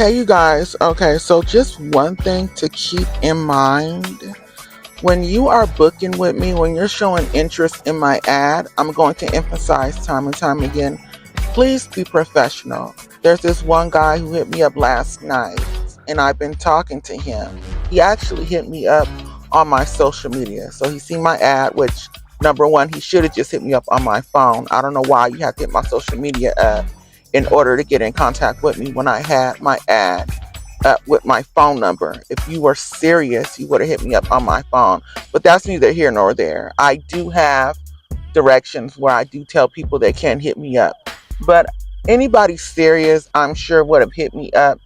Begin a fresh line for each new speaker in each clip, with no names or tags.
Hey, you guys. Okay, so just one thing to keep in mind when you are booking with me, when you're showing interest in my ad, I'm going to emphasize time and time again, please be professional. There's this one guy who hit me up last night, and I've been talking to him. He actually hit me up on my social media. So he seen my ad, which, number one, he should have just hit me up on my phone. I don't know why you have to hit my social media up in order to get in contact with me when I had my ad with my phone number. If you were serious, you would have hit me up on my phone. But that's neither here nor there. I do have directions where I do tell people they can't hit me up. But anybody serious, I'm sure would have hit me up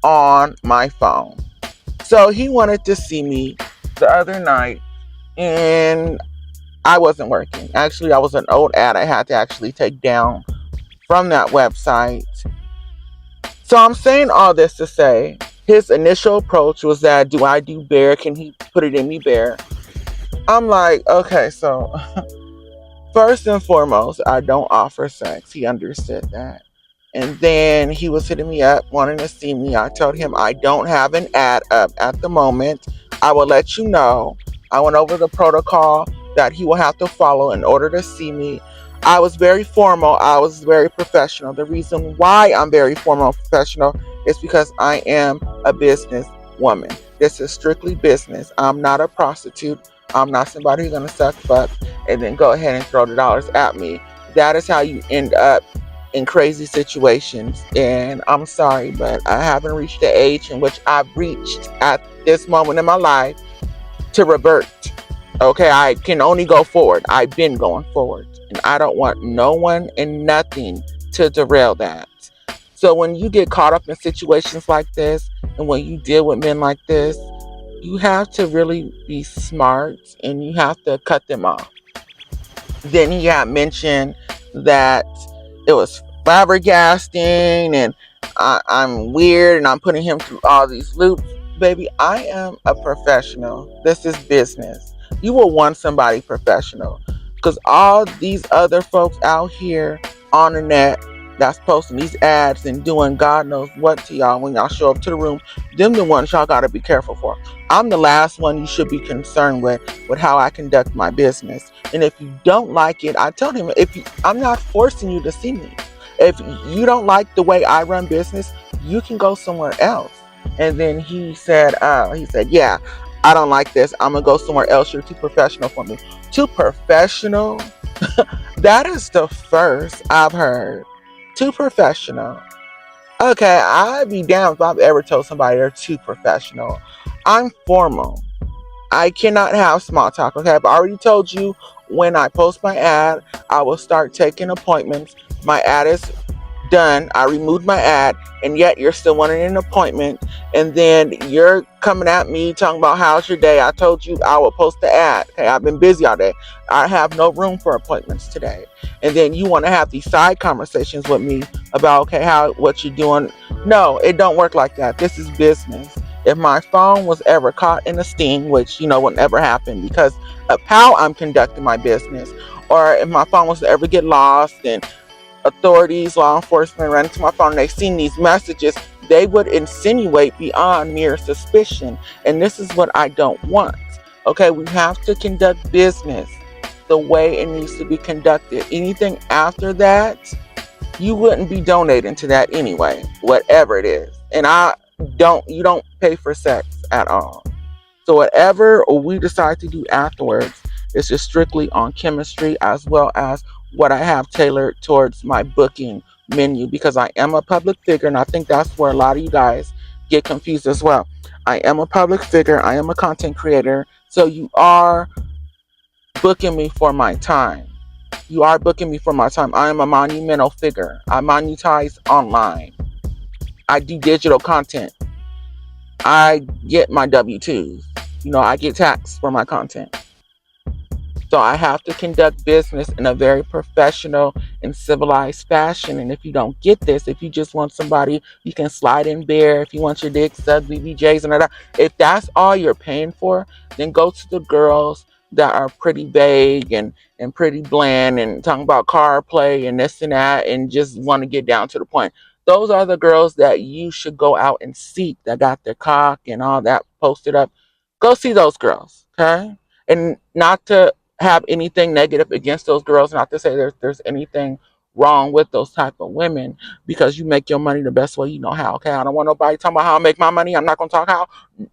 on my phone. So he wanted to see me the other night, and I wasn't working. Actually, I was an old ad I had to actually take down from that website. So I'm saying all this to say his initial approach was that, do I do bear? Can he put it in me bear? I'm like, okay, so first and foremost, I don't offer sex. He understood that. And then he was hitting me up, wanting to see me. I told him I don't have an ad up at the moment. I will let you know. I went over the protocol that he will have to follow in order to see me. I was very formal. I was very professional. The reason why I'm very formal and professional is because I am a business woman. This is strictly business. I'm not a prostitute. I'm not somebody who's going to suck fuck and then go ahead and throw the dollars at me. That is how you end up in crazy situations. And I'm sorry, but I haven't reached the age in which I've reached at this moment in my life to revert. Okay, I can only go forward. I've been going forward. And I don't want no one and nothing to derail that. So when you get caught up in situations like this, and when you deal with men like this, you have to really be smart and you have to cut them off. Then he had mentioned that it was flabbergasting and I'm weird and I'm putting him through all these loops. Baby, I am a professional. This is business. You will want somebody professional because all these other folks out here on the net that's posting these ads and doing God knows what to y'all when y'all show up to the room, them the ones y'all got to be careful for. I'm the last one you should be concerned with how I conduct my business. And if you don't like it, I told him, I'm not forcing you to see me. If you don't like the way I run business, you can go somewhere else. And then he said, yeah, I don't like this. I'm gonna go somewhere else. You're too professional for me. Too professional? That is the first I've heard. Too professional. Okay, I'd be damned if I've ever told somebody they're too professional. I'm formal. I cannot have small talk. Okay, I've already told you when I post my ad, I will start taking appointments. My ad is done. I removed my ad, and yet you're still wanting an appointment. And then you're coming at me talking about how's your day. I told you I will post the ad. Okay, I've been busy all day. I have no room for appointments today. And then you want to have these side conversations with me about okay, what you're doing. No, it don't work like that. This is business. If my phone was ever caught in a sting, which would never happen because of how I'm conducting my business, or if my phone was to ever get lost and authorities, law enforcement ran into my phone and they seen these messages, they would insinuate beyond mere suspicion. And this is what I don't want. Okay, we have to conduct business the way it needs to be conducted. Anything after that, you wouldn't be donating to that anyway, whatever it is. And you don't pay for sex at all. So whatever we decide to do afterwards is just strictly on chemistry as well as what I have tailored towards my booking menu because I am a public figure and I think that's where a lot of you guys get confused as well. I am a public figure, I am a content creator, so you are booking me for my time. You are booking me for my time. I am a monumental figure. I monetize online. I do digital content. I get my W-2s. I get taxed for my content. So I have to conduct business in a very professional and civilized fashion. And if you don't get this, if you just want somebody you can slide in bare, if you want your dick sucked, BBJs and all that, if that's all you're paying for, then go to the girls that are pretty vague and pretty bland and talking about car play and this and that and just want to get down to the point. Those are the girls that you should go out and seek, that got their cock and all that posted up. Go see those girls, okay? And not to have anything negative against those girls, not to say there's anything wrong with those type of women, because you make your money the best way you know how, okay? I don't want nobody talking about how I make my money. I'm not going to talk how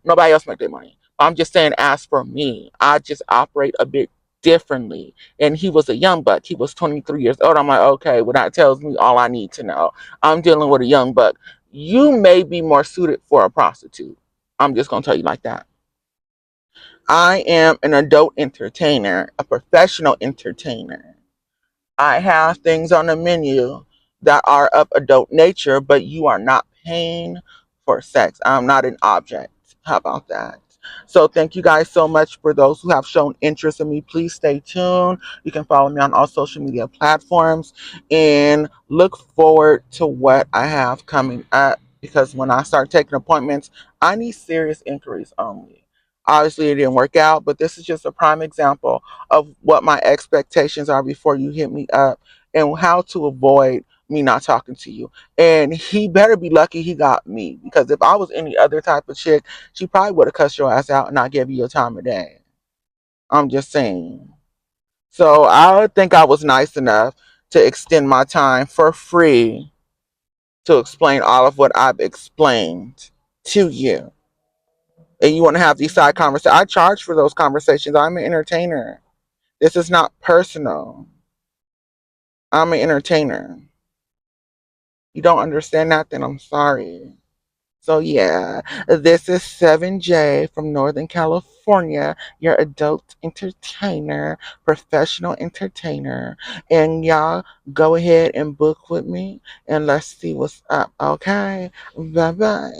nobody else make their money. I'm just saying, as for me, I just operate a bit differently. And he was a young buck. He was 23 years old. I'm like, okay, well, that tells me all I need to know. I'm dealing with a young buck. You may be more suited for a prostitute. I'm just going to tell you like that. I am an adult entertainer, a professional entertainer. I have things on the menu that are of adult nature, but you are not paying for sex. I'm not an object. How about that? So thank you guys so much for those who have shown interest in me. Please stay tuned. You can follow me on all social media platforms and look forward to what I have coming up, because when I start taking appointments, I need serious inquiries only. Obviously, it didn't work out, but this is just a prime example of what my expectations are before you hit me up, and how to avoid me not talking to you. And he better be lucky he got me, because if I was any other type of chick, she probably would have cussed your ass out and not give you your time of day. I'm just saying. So I think I was nice enough to extend my time for free to explain all of what I've explained to you. And you want to have these side conversations. I charge for those conversations. I'm an entertainer. This is not personal. I'm an entertainer. You don't understand that, then I'm sorry. So yeah, this is 7J from Northern California, your adult entertainer, professional entertainer. And y'all go ahead and book with me and let's see what's up, okay? Bye bye.